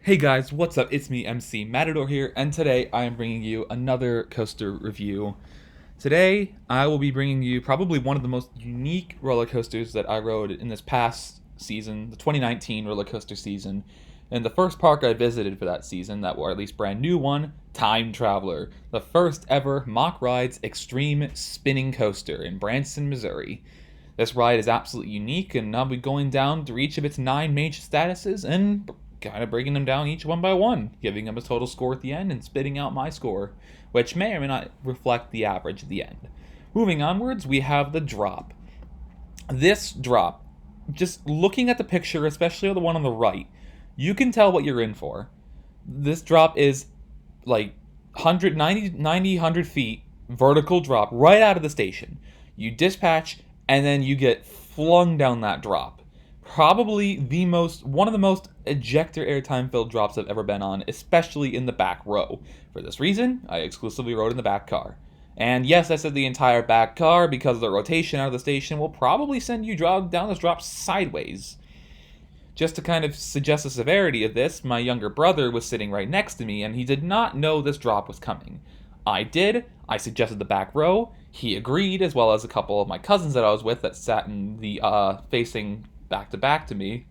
Hey guys, what's up? It's me, MC Matador here, and today I am bringing you another coaster review. Today, I will be bringing you probably one of the most unique roller coasters that I rode in this past season, the 2019 roller coaster season. And the first park I visited for that season, or at least brand new one, Time Traveler, the first ever Mack Rides Extreme Spinning Coaster in Branson, Missouri. This ride is absolutely unique, and I'll be going down through each of its 9 major statuses and kind of breaking them down each one by one, giving them a total score at the end and spitting out my score, which may or may not reflect the average at the end. Moving onwards, we have the drop. This drop, just looking at the picture, especially the one on the right, you can tell what you're in for. This drop is like 100 feet vertical drop right out of the station. You dispatch, and then you get flung down that drop. Probably one of the most ejector airtime filled drops I've ever been on, especially in the back row. For this reason, I exclusively rode in the back car. And yes, I said the entire back car because the rotation out of the station will probably send you down this drop sideways. Just to kind of suggest the severity of this, my younger brother was sitting right next to me and he did not know this drop was coming. I did. I suggested the back row. He agreed, as well as a couple of my cousins that I was with that sat in the facing back to back to me,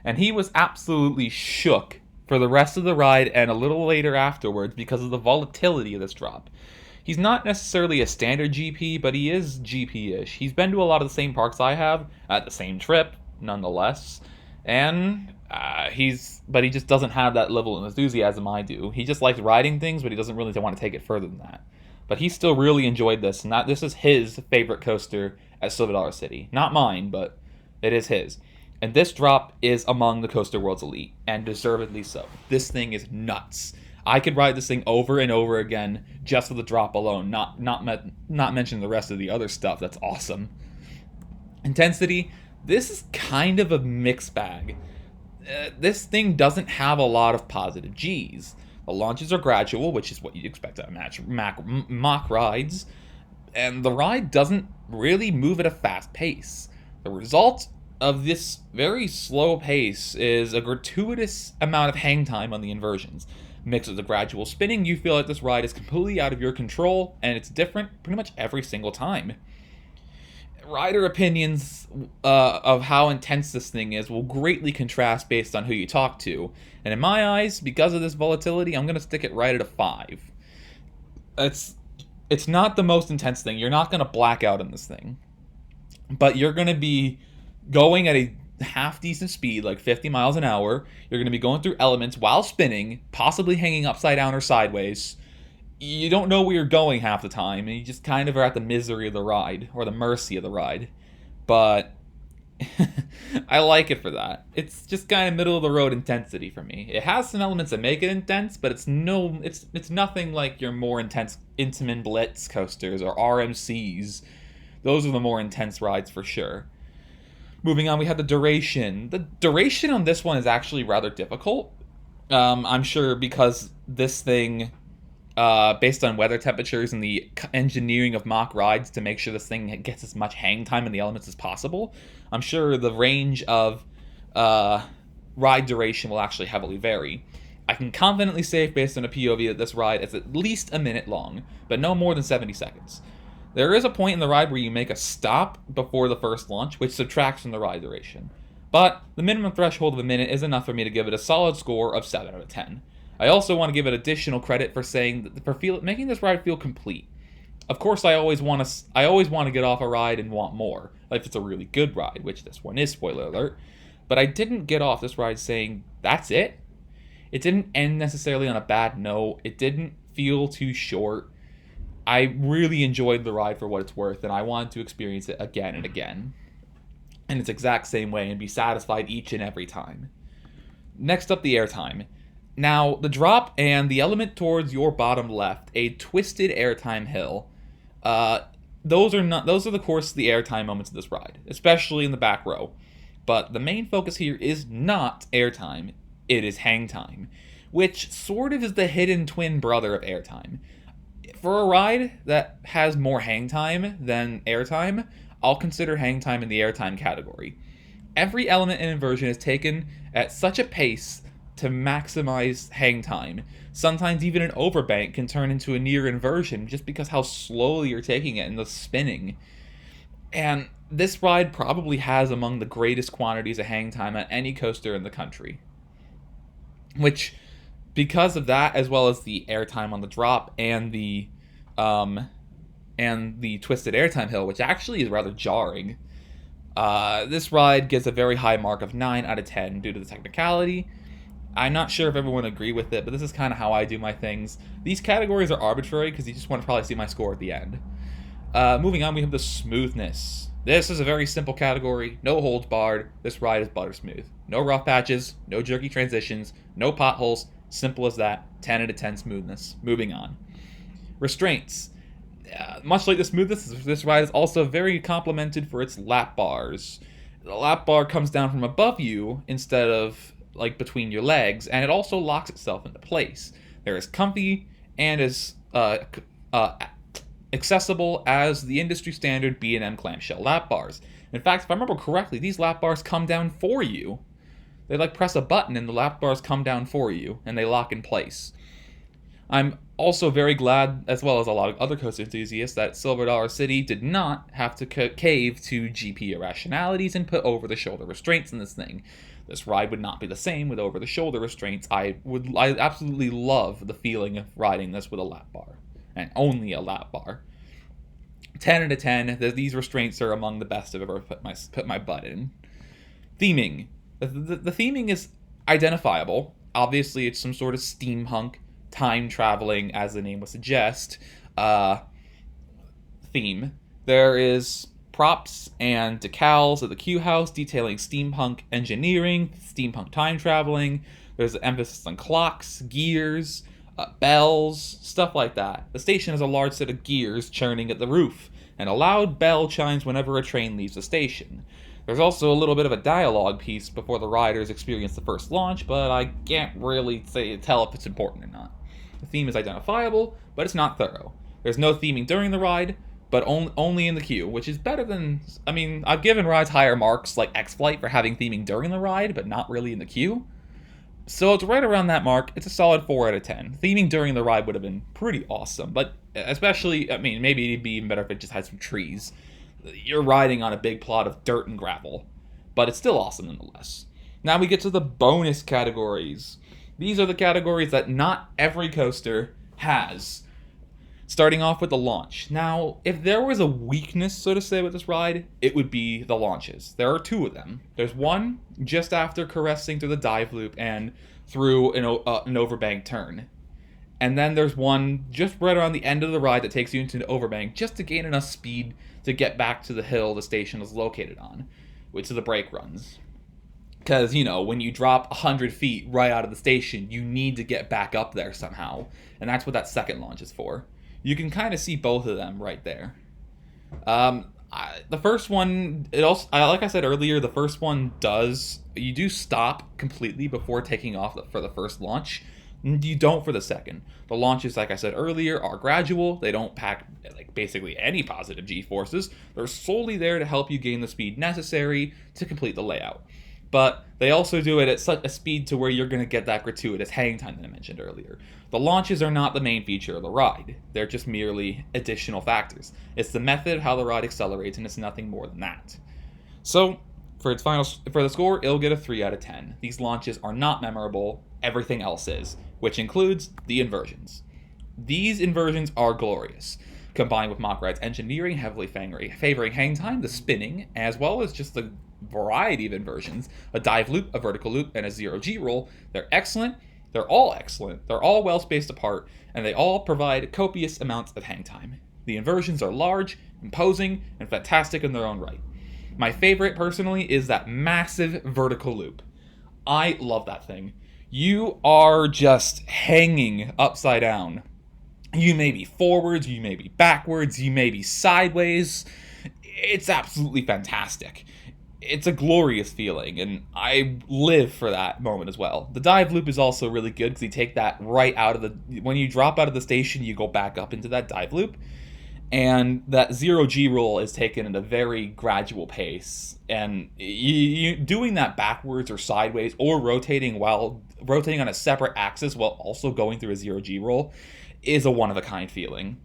and he was absolutely shook for the rest of the ride and a little later afterwards because of the volatility of this drop. He's not necessarily a standard GP, but he is GP-ish. He's been to a lot of the same parks I have at the same trip, nonetheless, and he just doesn't have that level of enthusiasm I do. He just likes riding things, but he doesn't really want to take it further than that. But he still really enjoyed this, and this is his favorite coaster at Silver Dollar City. Not mine, but it is his. And this drop is among the Coaster World's elite, and deservedly so. This thing is nuts. I could ride this thing over and over again just for the drop alone, not mention the rest of the other stuff that's awesome. Intensity, this is kind of a mixed bag. This thing doesn't have a lot of positive Gs. The launches are gradual, which is what you'd expect at Mack rides, and the ride doesn't really move at a fast pace. The result of this very slow pace is a gratuitous amount of hang time on the inversions. Mixed with the gradual spinning, you feel like this ride is completely out of your control, and it's different pretty much every single time. Rider opinions of how intense this thing is will greatly contrast based on who you talk to, and in my eyes, because of this volatility, I'm going to stick it right at a 5. It's not the most intense thing. You're not going to black out on this thing. But you're going to be going at a half-decent speed, like 50 miles an hour. You're going to be going through elements while spinning, possibly hanging upside down or sideways. You don't know where you're going half the time, and you just kind of are at the misery of the ride, or the mercy of the ride. But I like it for that. It's just kind of middle-of-the-road intensity for me. It has some elements that make it intense, but it's nothing like your more intense Intamin Blitz coasters or RMCs. Those are the more intense rides for sure. Moving on, we have the duration. The duration on this one is actually rather difficult. I'm sure because this thing, based on weather temperatures and the engineering of Mack rides to make sure this thing gets as much hang time in the elements as possible, I'm sure the range of ride duration will actually heavily vary. I can confidently say, based on a POV, that this ride is at least a minute long, but no more than 70 seconds. There is a point in the ride where you make a stop before the first launch, which subtracts from the ride duration. But the minimum threshold of a minute is enough for me to give it a solid score of 7 out of 10. I also want to give it additional credit for making this ride feel complete. Of course, I always want to get off a ride and want more, like if it's a really good ride, which this one is, spoiler alert. But I didn't get off this ride saying, that's it. It didn't end necessarily on a bad note. It didn't feel too short. I really enjoyed the ride for what it's worth, and I wanted to experience it again and again in its exact same way and be satisfied each and every time. Next up, the airtime. Now, the drop and the element towards your bottom left, a twisted airtime hill, those are the course of the airtime moments of this ride, especially in the back row. But the main focus here is not airtime, it is hang time, which sort of is the hidden twin brother of airtime. For a ride that has more hang time than airtime, I'll consider hang time in the airtime category. Every element in inversion is taken at such a pace to maximize hang time. Sometimes even an overbank can turn into a near inversion just because how slowly you're taking it and the spinning. And this ride probably has among the greatest quantities of hang time at any coaster in the country. Which, because of that, as well as the airtime on the drop and the twisted airtime hill, which actually is rather jarring, this ride gets a very high mark of 9 out of 10 due to the technicality. I'm not sure if everyone would agree with it, but this is kind of how I do my things. These categories are arbitrary because you just want to probably see my score at the end. Moving on, we have the smoothness. This is a very simple category, no holds barred. This ride is butter smooth. No rough patches, no jerky transitions, no potholes. Simple as that. 10 out of 10 smoothness. Moving on. Restraints. Much like the smoothness, this ride is also very complimented for its lap bars. The lap bar comes down from above you instead of like between your legs, and it also locks itself into place. They're as comfy and as accessible as the industry standard B&M clamshell lap bars. In fact, if I remember correctly, these lap bars come down for you. They like press a button and the lap bars come down for you and they lock in place. I'm also very glad, as well as a lot of other coaster enthusiasts, that Silver Dollar City did not have to cave to GP irrationalities and put over-the-shoulder restraints in this thing. This ride would not be the same with over-the-shoulder restraints. I absolutely love the feeling of riding this with a lap bar, and only a lap bar. 10 out of 10. These restraints are among the best I've ever put my butt in. Theming. The theming is identifiable. Obviously, it's some sort of steampunk, time-traveling, as the name would suggest, theme. There is props and decals at the Q House detailing steampunk engineering, steampunk time-traveling. There's an emphasis on clocks, gears, bells, stuff like that. The station has a large set of gears churning at the roof, and a loud bell chimes whenever a train leaves the station. There's also a little bit of a dialogue piece before the riders experience the first launch, but I can't really tell if it's important or not. The theme is identifiable, but it's not thorough. There's no theming during the ride, but only in the queue, which is better than... I mean, I've given rides higher marks, like X-Flight, for having theming during the ride, but not really in the queue. So it's right around that mark. It's a solid 4 out of 10. Theming during the ride would have been pretty awesome, but especially, I mean, maybe it'd be even better if it just had some trees. You're riding on a big plot of dirt and gravel, but it's still awesome nonetheless. Now we get to the bonus categories. These are the categories that not every coaster has. Starting off with the launch. Now, if there was a weakness, so to say, with this ride, it would be the launches. There are 2 of them. There's one just after caressing through the dive loop and through an overbank turn. And then there's one just right around the end of the ride that takes you into an overbank just to gain enough speed to get back to the hill the station is located on, which are the brake runs. Because, you know, when you drop 100 feet right out of the station, you need to get back up there somehow. And that's what that second launch is for. You can kind of see both of them right there. The first one, like I said earlier, the first one you do stop completely before taking off for the first launch. You don't for the second. The launches, like I said earlier, are gradual. They don't pack like basically any positive G-forces. They're solely there to help you gain the speed necessary to complete the layout. But they also do it at such a speed to where you're going to get that gratuitous hang time that I mentioned earlier. The launches are not the main feature of the ride. They're just merely additional factors. It's the method how the ride accelerates, and it's nothing more than that. So, for the score, it'll get a 3 out of 10. These launches are not memorable. Everything else is, which includes the inversions. These inversions are glorious. Combined with Mack Ride's engineering heavily favoring hang time, the spinning, as well as just the variety of inversions, a dive loop, a vertical loop, and a 0G roll, they're excellent. They're all excellent. They're all well spaced apart, and they all provide copious amounts of hang time. The inversions are large, imposing, and fantastic in their own right. My favorite, personally, is that massive vertical loop. I love that thing. You are just hanging upside down. You may be forwards, you may be backwards, you may be sideways. It's absolutely fantastic. It's a glorious feeling, and I live for that moment as well. The dive loop is also really good because you take that right out of when you drop out of the station, you go back up into that dive loop. And that 0G rule is taken at a very gradual pace. And you doing that backwards or sideways or rotating on a separate axis while also going through a 0G roll is a one-of-a-kind feeling.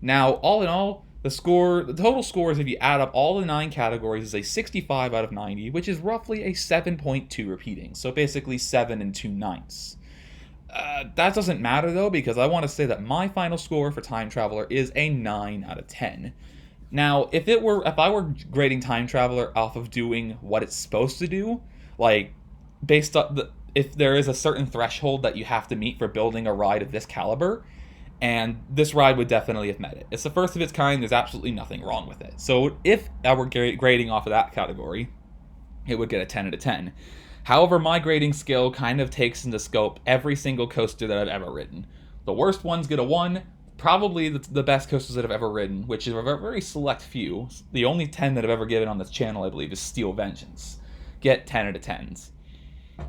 Now, all in all, the total scores, if you add up all the 9 categories, is a 65 out of 90, which is roughly a 7.2 repeating. So basically 7 and 2/9. That doesn't matter though, because I want to say that my final score for Time Traveler is a 9 out of 10. Now, if I were grading Time Traveler off of doing what it's supposed to do, like based on if there is a certain threshold that you have to meet for building a ride of this caliber, and this ride would definitely have met it. It's the first of its kind. There's absolutely nothing wrong with it. So if I were grading off of that category, it would get a 10 out of 10. However, my grading scale kind of takes into scope every single coaster that I've ever ridden. The worst ones get a 1, probably the best coasters that I've ever ridden, which is a very select few. The only 10 that I've ever given on this channel, I believe, is Steel Vengeance. Get 10 out of 10s.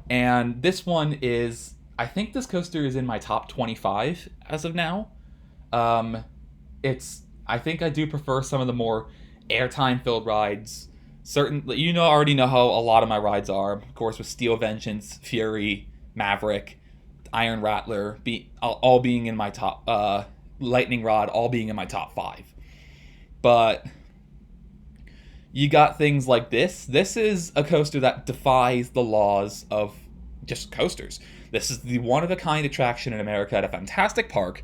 And this one is, I think this coaster is in my top 25 as of now. I think I do prefer some of the more airtime filled rides. Already know how a lot of my rides are. Of course, with Steel Vengeance, Fury, Maverick, Iron Rattler, all being in my top, Lightning Rod, all being in my top 5. But you got things like this. This is a coaster that defies the laws of just coasters. This is the one-of-a-kind attraction in America at a fantastic park.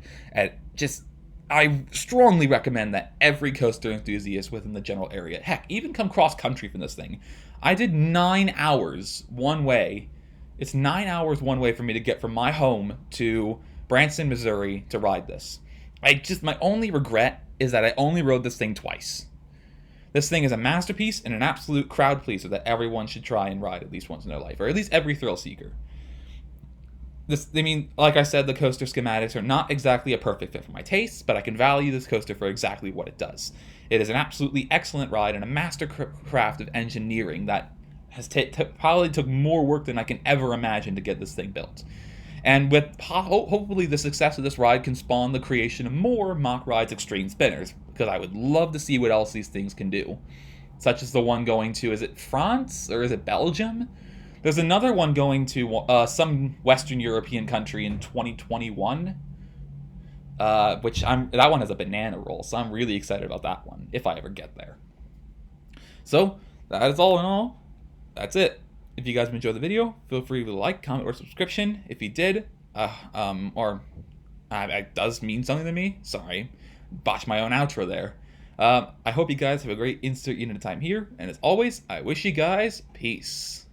I strongly recommend that every coaster enthusiast within the general area, heck, even come cross-country from this thing. I did 9 hours one way. It's 9 hours one way for me to get from my home to Branson, Missouri to ride this. My only regret is that I only rode this thing twice. This thing is a masterpiece and an absolute crowd pleaser that everyone should try and ride at least once in their life, or at least every thrill seeker. Like I said, the coaster schematics are not exactly a perfect fit for my tastes, but I can value this coaster for exactly what it does. It is an absolutely excellent ride and a mastercraft of engineering that has probably took more work than I can ever imagine to get this thing built. And with hopefully the success of this ride can spawn the creation of more Mack Rides Extreme Spinners, because I would love to see what else these things can do. Such as the one going to, is it France or is it Belgium? There's another one going to some Western European country in 2021, that one has a banana roll, so I'm really excited about that one, if I ever get there. So, that is all in all. That's it. If you guys enjoyed the video, feel free to like, comment, or subscription. If you did, it does mean something to me. Sorry, botched my own outro there. I hope you guys have a great insert unit of time here, and as always, I wish you guys peace.